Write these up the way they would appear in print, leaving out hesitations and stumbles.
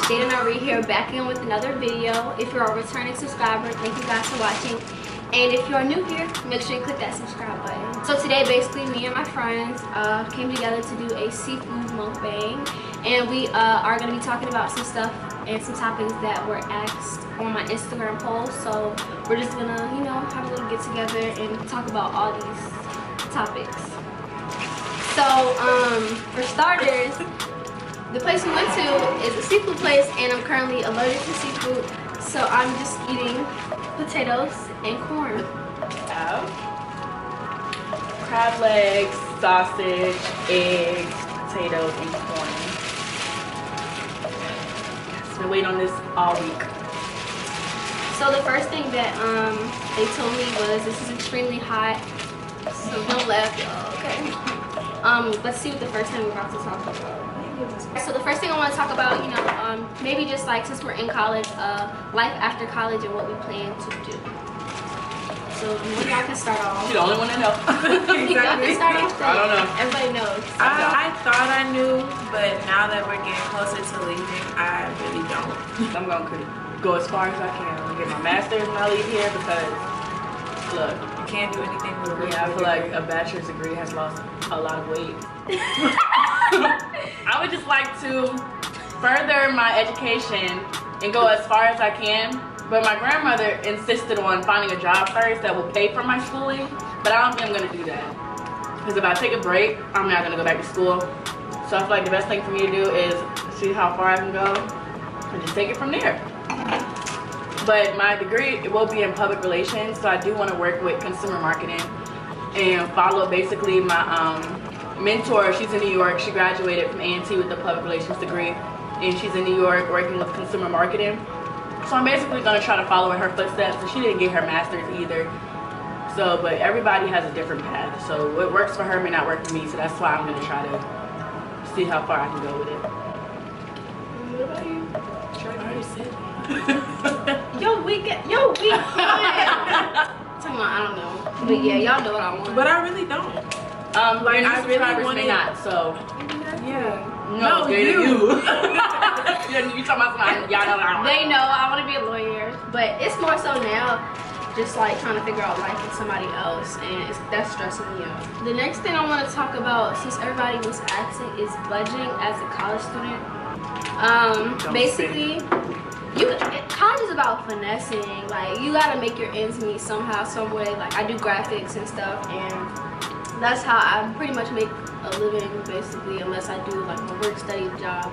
Jade and Ari here, back in with another video. If you're a returning subscriber, thank you guys for watching. And if you are new here, make sure you click that subscribe button. So today, basically, me and my friends came together to do a seafood mukbang. And we are going to be talking about some stuff and some topics that were asked on my Instagram poll. So we're just going to, you know, have a little get together and talk about all these topics. So, for starters, the place we went to is a seafood place, and I'm currently allergic to seafood, so I'm just eating potatoes and corn. Crab legs, sausage, eggs, potatoes, and corn. I've been waiting on this all week. So the first thing that they told me was this is extremely hot, so don't laugh, y'all, okay? Let's see what the first thing we're about to talk about. So the first thing I want to talk about, you know, maybe just like since we're in college, life after college and what we plan to do. So y'all can start off. You're the only one to know. Exactly. Start off. I don't know. Everybody knows. I thought I knew, but now that we're getting closer to leaving, I really don't. I'm going to go as far as I can. I'm going to get my master's when I leave here because, look, You can't do anything with a regular I feel like degree. a bachelor's degree has lost a lot of weight. I would just like to further my education and go as far as I can, but my grandmother insisted on finding a job first that will pay for my schooling, but I don't think I'm going to do that. Because if I take a break, I'm not going to go back to school. So I feel like the best thing for me to do is see how far I can go and just take it from there. But my degree, it will be in public relations, so I do want to work with consumer marketing and follow basically my mentor. She's in New York. She graduated from A&T with the public relations degree, and she's in New York working with consumer marketing. So I'm basically going to try to follow in her footsteps. So she didn't get her master's either. So, but everybody has a different path. So what works for her may not work for me. So that's why I'm going to try to see how far I can go with it. What about you? Yo, we talking about, I don't know. But yeah, y'all know what I want. But I really don't. Like I really may not, so. Yeah. No, you. You talking about somebody, y'all know what I want. They know I want to be a lawyer, but it's more so now just like trying to figure out life with somebody else, and that's stressing me out. The next thing I want to talk about, since everybody was asking, is budgeting as a college student. Basically, college is about finessing. Like, you gotta make your ends meet somehow, some way. Like, I do graphics and stuff, and that's how I pretty much make a living, basically, unless I do like a work study job.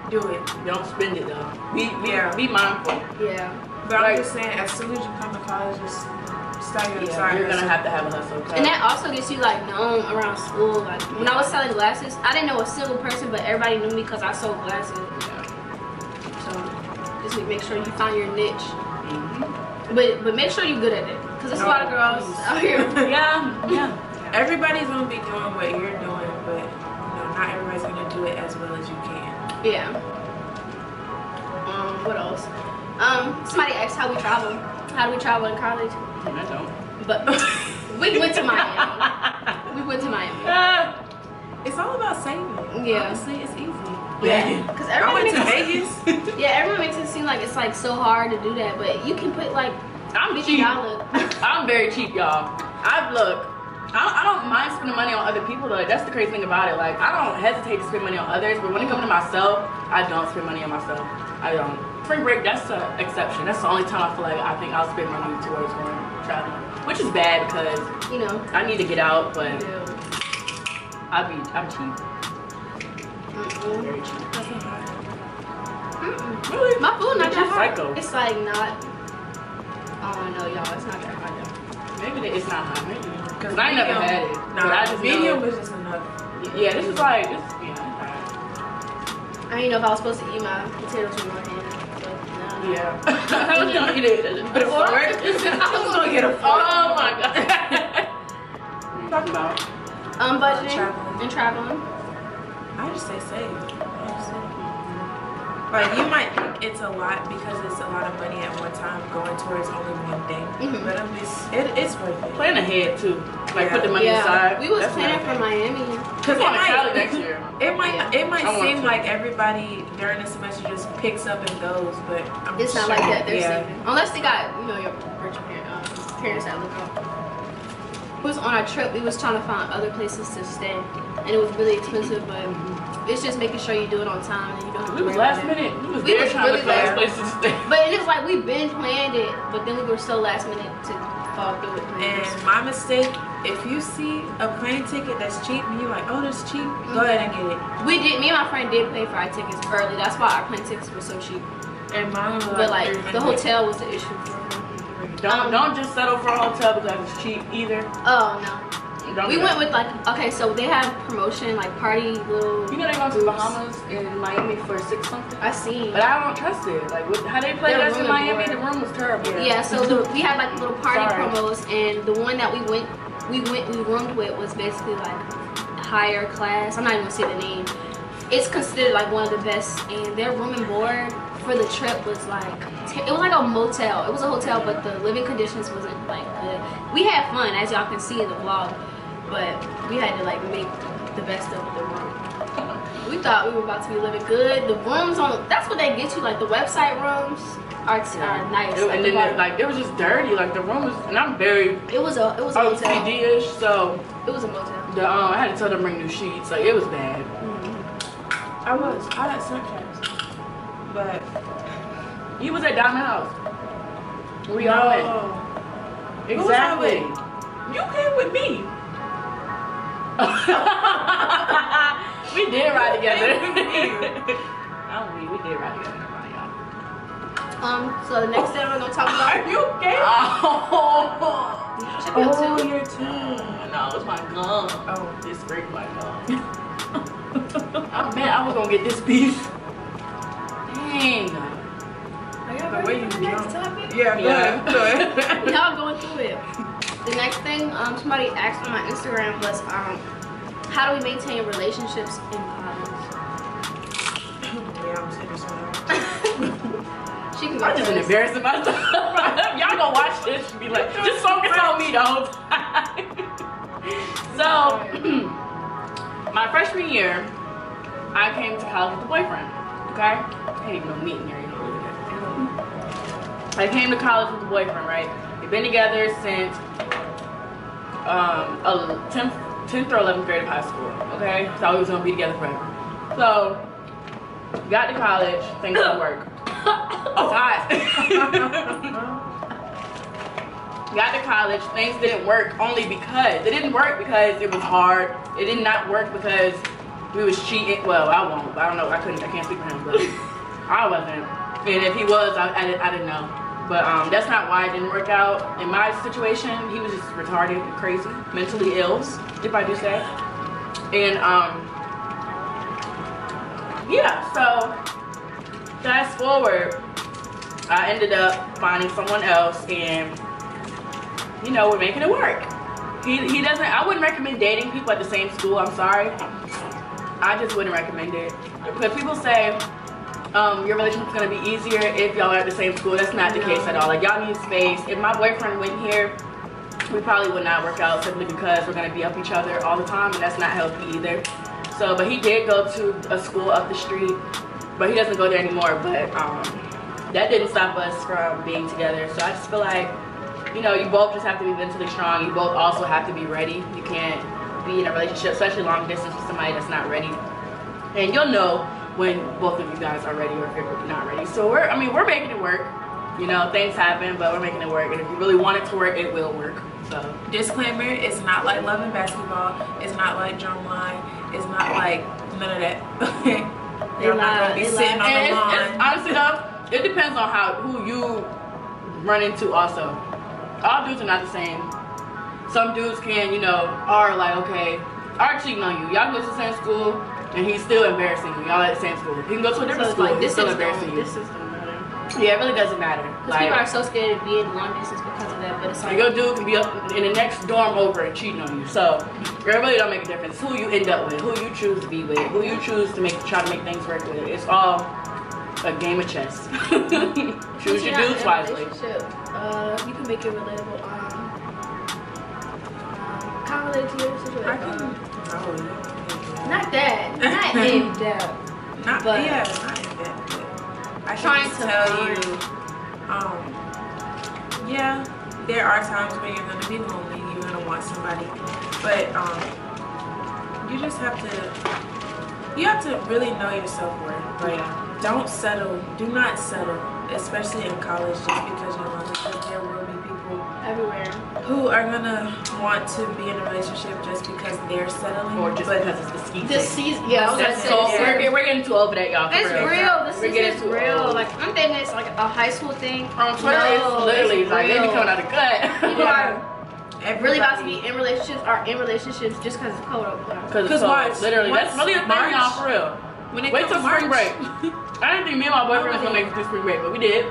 Do it. Don't spend it though. Be mindful. Yeah. But Like- I'm just saying, as soon as you come to college, just start your side You're gonna hustle. have to have a hustle. And that also gets you like known around school. Like when I was selling glasses, I didn't know a single person, but everybody knew me because I sold glasses. So just make sure you find your niche. But make sure you're good at it, because there's a lot of girls out here. Yeah. Everybody's gonna be doing what you're doing, but you know, not everybody's gonna do it as well as you can. Yeah. What else? Somebody asked how we travel. How do we travel in college? I don't. But we went to Miami. We went to Miami. It's all about saving. Yeah. Honestly, it's easy. Yeah. Because I went to Vegas. Yeah, everyone makes it seem like it's like so hard to do that, but you can put like I'm cheap. $50. I'm very cheap, y'all. I don't mind spending money on other people though. That's the crazy thing about it. Like, I don't hesitate to spend money on others, but when it comes to myself, I don't spend money on myself. I don't. Spring break, that's the exception. That's the only time I feel like I think I'll spend money towards going traveling, which is bad because You know. I need to get out, but Yeah. I'm cheap. Very cheap. Really? My food not But that you're hard. psycho. It's like not. I don't know, y'all. It's not that hard though. Maybe it's not hot. Maybe because I ain't never had it. No, But I just medium know, was just enough. yeah, this is like this. Yeah. I didn't know if I was supposed to eat my potatoes with my hand. But no. Yeah. I was gonna eat it. But Fork? I was gonna get a fork. Oh my god. What are you talking about? Budgeting Traveling. and traveling. I just say save. Like, you might think it's a lot because it's a lot of money at one time going towards only one thing. But it's worth it. Plan ahead too. Like put the money Yeah, aside. we was planning for Miami. Cause on Cali next year. It might seem like everybody during the semester just picks up and goes, but It's not like that. They're saving. Unless they got, you know, your rich parents that look up. We was on our trip. We was trying to find other places to stay, and it was really expensive. But it's just making sure you do it on time, and you don't have to. We was last minute. We was trying to find places to stay. But it was like we've been planned it, but then we were so last minute to fall through it. And my mistake. If you see a plane ticket that's cheap and you're like, oh, that's cheap, go ahead and get it. We did. Me and my friend did pay for our tickets early. That's why our plane tickets were so cheap. And mine was but like the hotel was the issue for her. Don't just settle for a hotel because it's cheap either. Oh no. We went with like, okay, so they have promotion, like party little. You know they go to Bahamas in Miami for $6 something. I seen. But I don't trust it. Like how they played us in Miami, the room was terrible. Yeah, so we had like little party promos, and the one that we roomed with was basically like higher class. I'm not even gonna say the name. It's considered like one of the best, and their room and board for the trip was like, it was like a motel. It was a hotel, but the living conditions wasn't like good. We had fun, as y'all can see in the vlog, but we had to like make the best of the room. We thought we were about to be living good. The rooms that's what they get you, like the website rooms are nice. And then it was just dirty. Like the room was, and I'm very it was a motel. OCD-ish, so it was a motel. I had to tell them to bring new sheets. Like it was bad. I had Snapchats, but you was at Diamond House. We all went. Exactly. You came with me. We did ride together. We did ride together. So the next thing we're gonna talk about. Are you okay? Oh, your too. No, it's my gum. Oh, this break my gum. I meant I was gonna get this piece. Dang. The way you next topic? Yeah. Go ahead. Y'all going through it. The next thing somebody asked on my Instagram was how do we maintain relationships in college? Yeah, I'm saying this one. She can I'm just embarrassing myself. Y'all gonna watch this and be like, just focus on me the whole time. So, my freshman year, I came to college with a boyfriend. Okay? I can't even know meeting there. I came to college with a boyfriend, right? We've been together since 10th or 11th grade of high school. Okay? So we was gonna be together forever. So, got to college, things didn't work. Oh, hot. Got to college, things didn't work only because it didn't work because it was hard. It did not work because we was cheating. Well, I won't. I don't know. I can't speak for him, but I wasn't. And if he was, I didn't know. But that's not why it didn't work out. In my situation, he was just retarded, crazy, mentally ill, if I do say. And yeah. So fast forward, I ended up finding someone else, and you know, we're making it work. He doesn't. I wouldn't recommend dating people at the same school. I'm sorry. I just wouldn't recommend it. Because people say your relationship's gonna be easier if y'all are at the same school. That's not the case at all. Like, y'all need space. If my boyfriend went here, we probably would not work out simply because we're gonna be up each other all the time, and that's not healthy either. So, but he did go to a school up the street, but he doesn't go there anymore. But that didn't stop us from being together. So I just feel like, you know, you both just have to be mentally strong. You both also have to be ready. You can't be in a relationship, especially long distance, with somebody that's not ready. And you'll know when both of you guys are ready or if you're not ready. So we're making it work. You know, things happen, but we're making it work. And if you really want it to work, it will work. So disclaimer: it's not like Love and Basketball. It's not like Drumline. It's not like none of that. You're not gonna be sitting on the lawn. Honestly though, it depends on who you run into also. All dudes are not the same. Some dudes can, you know, are like, okay, are cheating on you. Y'all go to the same school and he's still embarrassing you. Y'all at the same school. He can go to a different school, like, he's still embarrassing you. This is the matter. Yeah, it really doesn't matter. Because people are so scared of being long distance because of that, but it's like, your dude can be up in the next dorm over and cheating on you. So it really don't make a difference who you end up with, who you choose to be with, who you choose to try to make things work with. It's all a game of chess. Choose your dudes wisely. You can make it relatable. College years, not that, not in depth. Not but yeah, not in depth. But I trying can to tell you, yeah, there are times where you're gonna be lonely, you're gonna want somebody, but you just have to really know your self-worth. Like, don't settle, do not settle, especially in college, just because you're lonely, because there will be people everywhere who are gonna want to be in a relationship just because they're settling, or just because it's the ski season. Yeah, we're getting too over that, y'all. It's real. This is real. Like, I'm thinking it's like a high school thing. On Twitter, it's literally like they be coming out of the gut. People are really about to be in relationships just because it's cold over there. Because literally, that's really a thing, y'all, for real. Wait till spring break. I didn't think me and my boyfriend was gonna make it through spring break, but we did.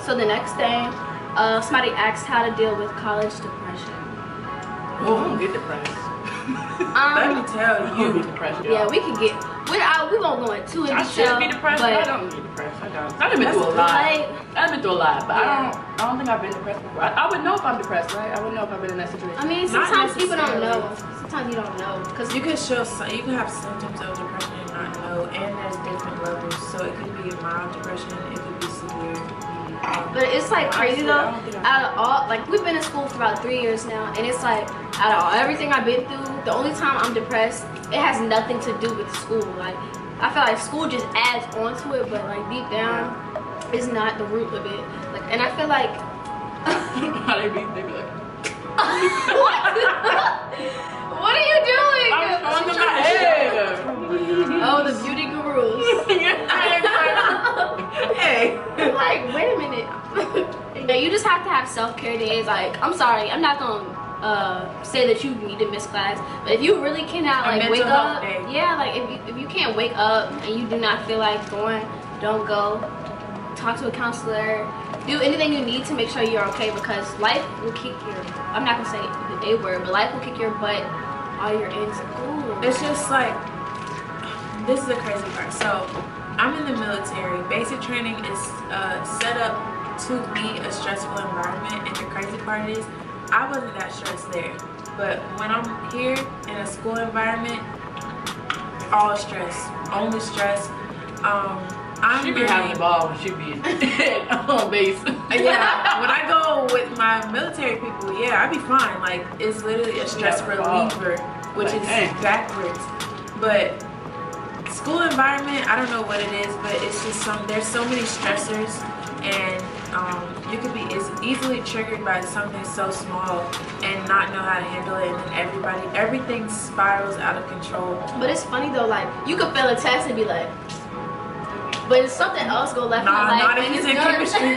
So the next thing, somebody asked how to deal with college depression. Oh, I don't get depressed. Let me tell you. Be depressed, yeah, we can get. We won't go into it. I should be depressed, but I don't get depressed. I don't. I've been through a lot. I've been through a lot, but I don't think I've been depressed before. I would know if I'm depressed, right? I would know if I've been in that situation. I mean, sometimes people don't know. Sometimes you don't know, because you can have symptoms of depression and not know, and there's different levels. So it could be mild depression, it could be severe. But it's like crazy though. Out of all, like, we've been in school for about 3 years now, and it's like, out of everything I've been through, the only time I'm depressed, it has nothing to do with school. Like, I feel like school just adds on to it, but like deep down, it's not the root of it. Like, and I feel like how they be like, what are you doing? I'm showing them my head. Oh, the beauty gurus. Hey, like, wait a minute. Yeah, you just have to have self-care days. Like, I'm sorry, I'm not gonna say that you need to miss class, but if you really cannot like wake up, yeah, like if you can't wake up and you do not feel like going, don't go. Talk to a counselor. Do anything you need to make sure you're okay, because life will kick your, I'm not gonna say the A word, but life will kick your butt while you're in school. It's just like, this is the crazy part. So I'm in the military. Basic training is set up to be a stressful environment, and the crazy part is I wasn't that stressed there, but when I'm here in a school environment, all stress, only stress. She be having a ball when she be on base. Yeah, when I go with my military people, yeah, I be fine. Like, it's literally a stress reliever, which is backwards. But school environment, I don't know what it is, but it's just there's so many stressors, and you could be easily triggered by something so small and not know how to handle it, and then everything spirals out of control. But it's funny though, like, you could fail a test and be like, but it's something else go left in my life. Not if it's in chemistry.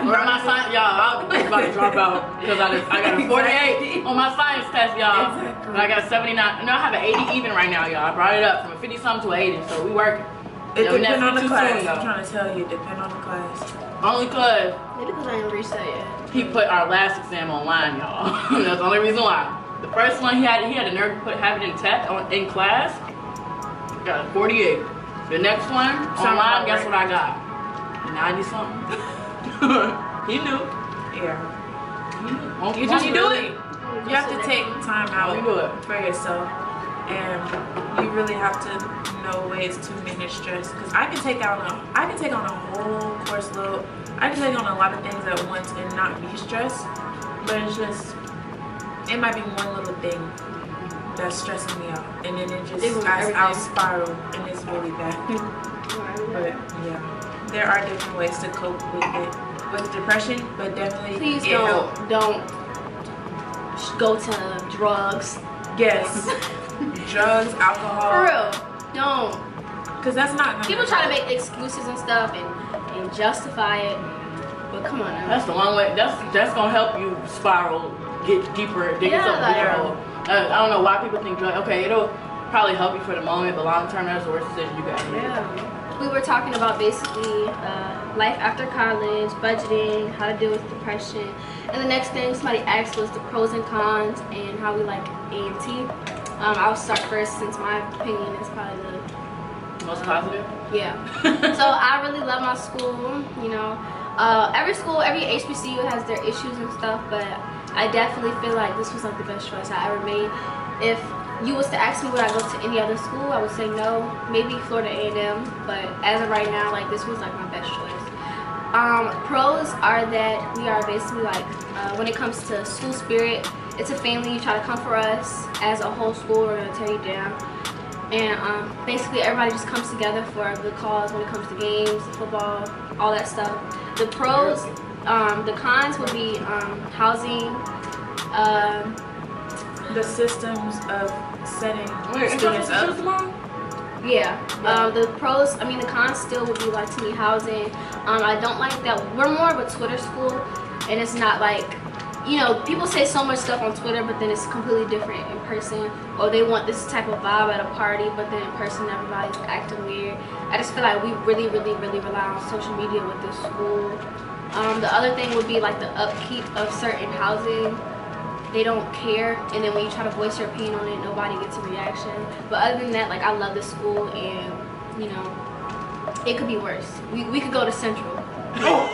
Or my science, y'all, I was about to drop out because I got a 48 on my science test, y'all. Exactly. And I got a 79. No, I have an 80 even right now, y'all. I brought it up from a 50 something to an 80, so we working. It depends on the class. I'm trying to tell you, it depends on the class. Only because maybe because I didn't reach that yet. he put our last exam online, y'all. That's the only reason why. The first one he had a nerve to have it in class. Got a 48. The next one online, guess what I got? 90 something. He knew. Yeah. You just do it. You have to take time out for yourself, and you really have to know ways to manage stress. Because I can take on a whole course load. I can take on a lot of things at once and not be stressed. But it's just, it might be one little thing that's stressing me out, and then it just I'll spiral, and it's really bad. But yeah, there are different ways to cope with it, with depression, but definitely please don't go to drugs. Yes. Drugs, alcohol. For real, don't. Because that's not gonna people try to make excuses and stuff and justify it, but come on now. That's the long way. That's gonna help you spiral, get deeper, dig yourself a deeper hole. I don't know why people think drugs. Okay, it'll probably help you for the moment, but long term, that's the worst decision you got. Yeah. We were talking about basically life after college, budgeting, how to deal with depression, and the next thing somebody asked was the pros and cons and how we like A&T. I'll start first since my opinion is probably Most positive? Yeah. So I really love my school, you know. Every school, every HBCU has their issues and stuff, but I definitely feel like this was like the best choice I ever made. If you was to ask me would I go to any other school, I would say no. Maybe Florida A&M, but as of right now, like this was like my best choice. Pros are that we are basically like, when it comes to school spirit, it's a family. You try to come for us. As a whole school, we're going to tear you down. And basically everybody just comes together for a good cause when it comes to games, football, all that stuff. The pros, the cons would be housing, the systems of setting students up. Yeah. The pros, I mean the cons still would be like to me housing. I don't like that we're more of a Twitter school, and it's not like, you know, people say so much stuff on Twitter, but then it's completely different in person, or they want this type of vibe at a party, but then in person everybody's acting weird. I just feel like we really rely on social media with this school. The other thing would be like the upkeep of certain housing. They don't care, and then when you try to voice your opinion on it, nobody gets a reaction. But other than that, like I love the school, and you know, it could be worse. We could go to Central. Girl.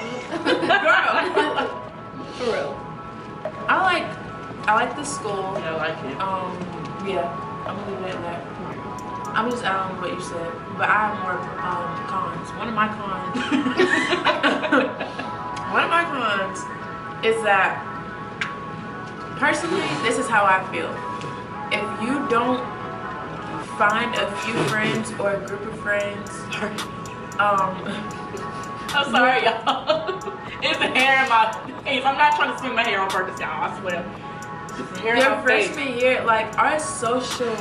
For real. I like the school. Yeah, I like it. Yeah, I'm gonna leave it at that. I'm just adding on what you said, but I have more cons. One of my cons is that personally, this is how I feel. If you don't find a few friends or a group of friends, I'm sorry, y'all. It's the hair in my face. I'm not trying to swing my hair on purpose, y'all. I swear. It's the hair in your my face. freshman year, like our social.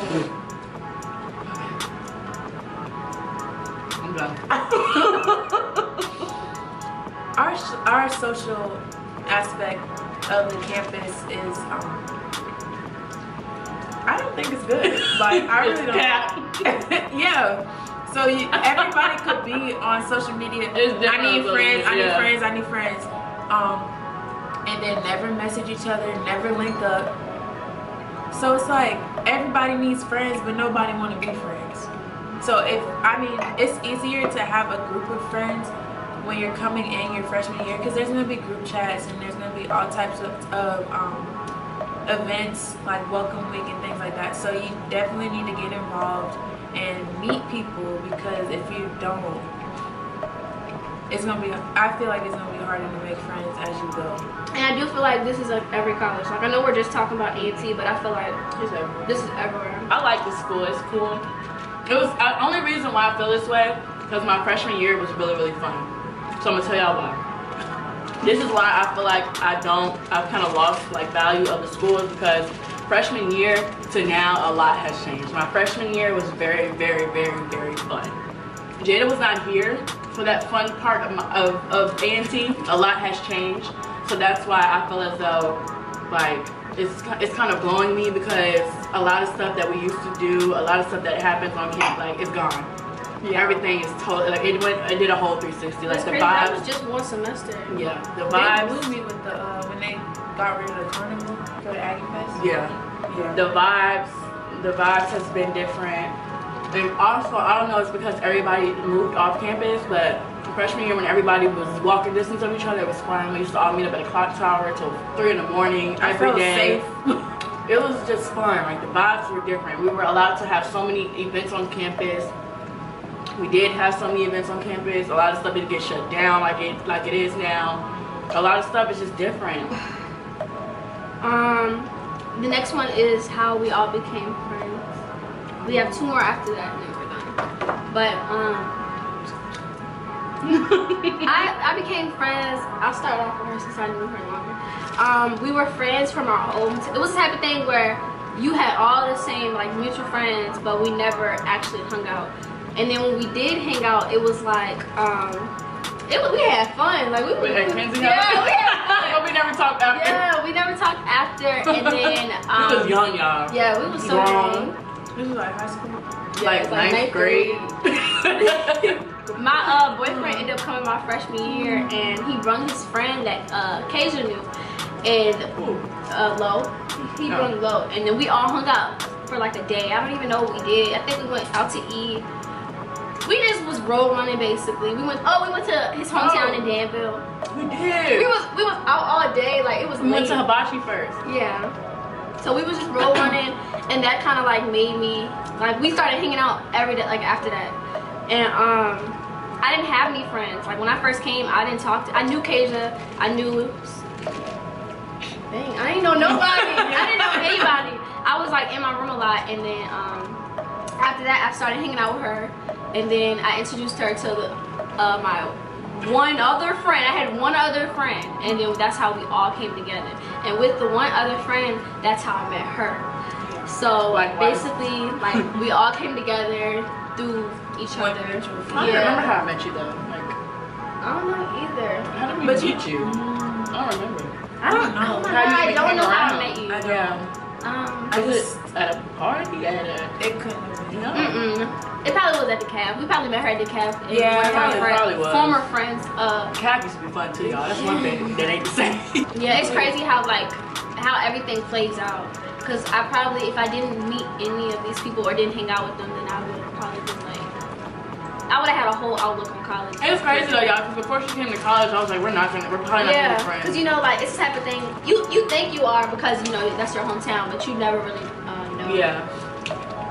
I'm done. Our social aspect of the campus is I don't think it's good. Like I really don't. Yeah. So everybody could be on social media. I need friends. I need friends. And then never message each other, never link up. So it's like everybody needs friends, but nobody want to be friends. So it's easier to have a group of friends when you're coming in your freshman year, because there's gonna be group chats and there's gonna be all types of events like welcome week and things like that. So you definitely need to get involved and meet people, because if you don't, I feel like it's gonna be harder to make friends as you go. And I do feel like this is like every college. Like I know we're just talking about A&T, but I feel like this is everywhere. I like the school. It's cool. It was the only reason why I feel this way, because my freshman year was really fun. So I'm gonna tell y'all why. This is why I feel like I've kind of lost like value of the school, is because freshman year to now a lot has changed. My freshman year was very fun. Jada was not here for that fun part of A&T. A lot has changed, so that's why I feel as though like it's kind of blowing me, because a lot of stuff that we used to do, a lot of stuff that happens on campus, like it's gone. Yeah, everything is totally like it did a whole 360. Like the vibes. That was just one semester. Yeah, the vibes. They blew me with the when they got rid of the carnival for the Hbcus. Yeah. The vibes has been different. And also, I don't know, it's because everybody moved off campus, but freshman year when everybody was walking distance of each other, it was fun. We used to all meet up at a clock tower till 3 in the morning every day. Safe. It was just fun. Like the vibes were different. We were allowed to have so many events on campus. We did have so many events on campus. A lot of stuff didn't get shut down like it is now. A lot of stuff is just different. The next one is how we all became friends. We have 2 more after that, and then we're done. But I became friends. I'll start off with her since I knew her longer. We were friends from our home. It was the type of thing where you had all the same like mutual friends, but we never actually hung out. And then when we did hang out, it was like we had fun. Like we had Kenzie. Yeah, we had fun. But we never talked after. Yeah, we never talked after. And then we was young, y'all. Yeah, we was so young. This was like high school. Yeah, like ninth grade. My boyfriend ended up coming my freshman year, and he brung his friend that Kasia knew, and Lo. He brung Lo, and then we all hung out for like a day. I don't even know what we did. I think we went out to eat. We just was road running basically. We went to his hometown in Danville. We did. We was out all day, like it was We late. went to Hibachi first. Yeah. So we was just road running, and that kind of like made me like we started hanging out every day like after that, and I didn't have any friends. Like when I first came, I didn't talk to. I knew Kasia. I knew. Dang, I didn't know nobody. I didn't know anybody. I was like in my room a lot, and then after that I started hanging out with her, and then I introduced her to my one other friend. I had one other friend, and then that's how we all came together. And with the one other friend, that's how I met her. So basically, like we all came together through each other. I don't remember how I met you though. Like I don't know either. how did we meet you? I don't remember. I don't know. How I you don't know how I around? met you. I don't. Was it at a party? It couldn't have been. No. It probably was at the caf. We probably met her at the caf. And Yeah, one of our it probably was. former friends. Cab used to be fun too, y'all. That's one thing that ain't the same. Yeah, it's crazy how everything plays out. Cause I probably, if I didn't meet any of these people or didn't hang out with them, then I would have probably been like, I would have had a whole outlook on college. It was crazy though, y'all, because before she came to college, I was like, we're probably not gonna be friends. Cause you know, like it's the type of thing you think you are because you know that's your hometown, but you never really know. Yeah.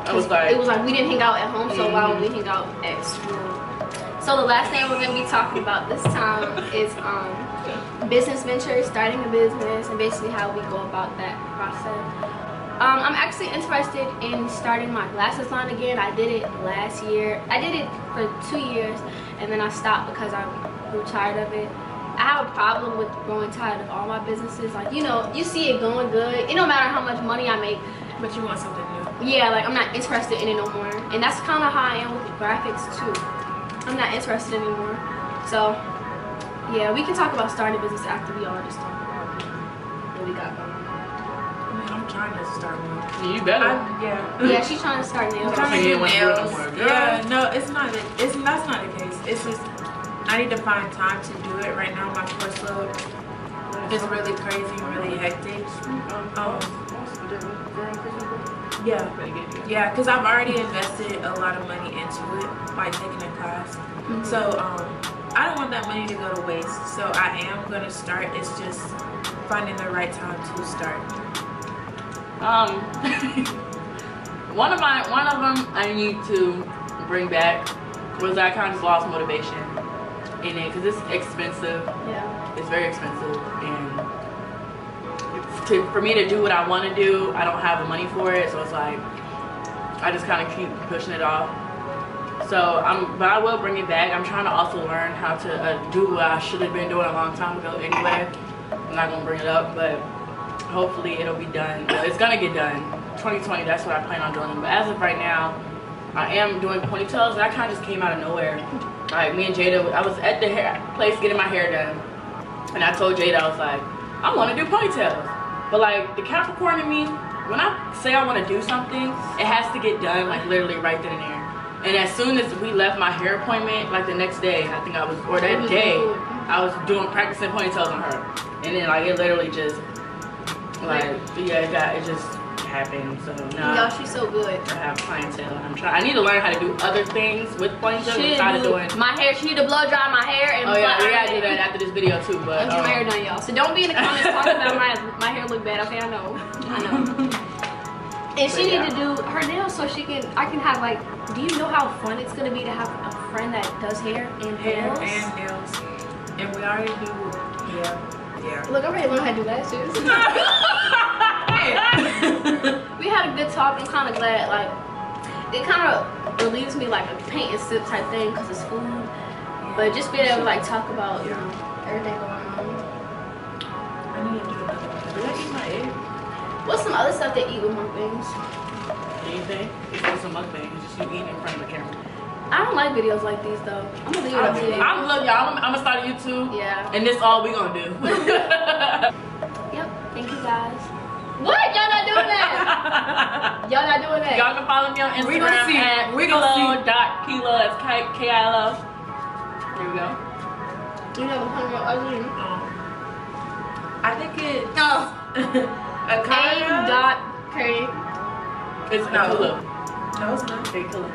It was like we didn't hang out at home, so why would we hang out at school? So the last thing we're gonna be talking about this time is business ventures, starting a business, and basically how we go about that process. I'm actually interested in starting my glasses line again. I did it last year. I did it for 2 years, and then I stopped because I grew tired of it. I have a problem with growing tired of all my businesses. Like, you know, you see it going good. It don't matter how much money I make. But you want something new. Yeah, like I'm not interested in it no more. And that's kind of how I am with the graphics too. I'm not interested anymore. So, yeah, we can talk about starting a business after we all just talk about what we got going on. I'm trying to start one. you better. Yeah, she's trying to start nails. I'm trying to do nails. No more, Yeah, no, that's not the case. It's just I need to find time to do it. Right now, my course load is really crazy, really hectic. Yeah, because I've already invested a lot of money into it by taking a class. So I don't want that money to go to waste. So I am gonna start. It's just finding the right time to start. One of them I need to bring back was I kind of just lost motivation in it because it's expensive. Yeah. It's very expensive, and for me to do what I want to do, I don't have the money for it. So it's like I just kind of keep pushing it off. So but I will bring it back. I'm trying to also learn how to do what I should have been doing a long time ago anyway. I'm not gonna bring it up, but hopefully it'll be done. It's gonna get done. 2020, that's what I plan on doing. But as of right now, I am doing ponytails, and that kind of just came out of nowhere. Like me and Jada, I was at the hair place getting my hair done, and I told Jada, I was like, I want to do ponytails. But like the Capricorn in me, when I say I want to do something, it has to get done like literally right then and there. And as soon as we left my hair appointment, like the next day, I think I was, or that day, I was practicing ponytails on her, and then like it literally just. Like, yeah, it just happened. So now Y'all, she's so good. I have clientele, and I need to learn how to do other things with ponytails instead of doing my hair. She need to blow dry my hair and we gotta do that after this video too. But I'm my hair done, y'all. So don't be in the comments talking about my hair look bad. Okay, I know. And she need to do her nails so I can have like. Do you know how fun it's gonna be to have a friend that does hair and nails? And we already do. Yeah. Look, I'm ready to learn how to do lashes. We had a good talk. I'm kind of glad. Like, it kind of relieves me like a paint and sip type thing because it's food. But just being able to like talk about you know everything going on. I need to do another one. did I eat my egg? What's some other stuff they eat with mukbangs? Anything? It's a mukbang. It's just you eating in front of the camera. I don't like videos like these though. I'm gonna leave it up to you. I'm gonna start a YouTube. Yeah. And this all we gonna do. Yep. Thank you guys. What? Y'all not doing that? Y'all not doing that? Y'all can follow me on Instagram at kilo.kilo. That's K-I-L-O. There we go. You never hung your ugly. I think it's A.K. It's No. Kilo. No, it's not. Kilo.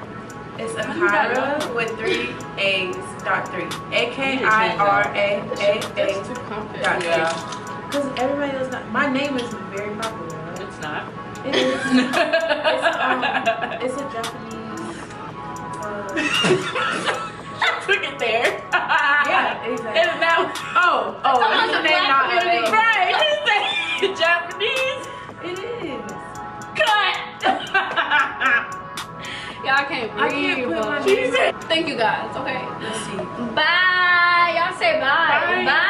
It's Akira with 3 A's, dot 3. AKIRA. Because everybody does not. My name is very popular. Right? It's not. It is. It's a Japanese. Took it there. Yeah, exactly. It's not. Oh, It's a name not black beauty. right. It's Japanese. It is. Cut. Y'all can't I can't breathe. put my bro. name. Thank you guys. Okay. Let's see. Bye. Y'all say bye. Bye. Bye.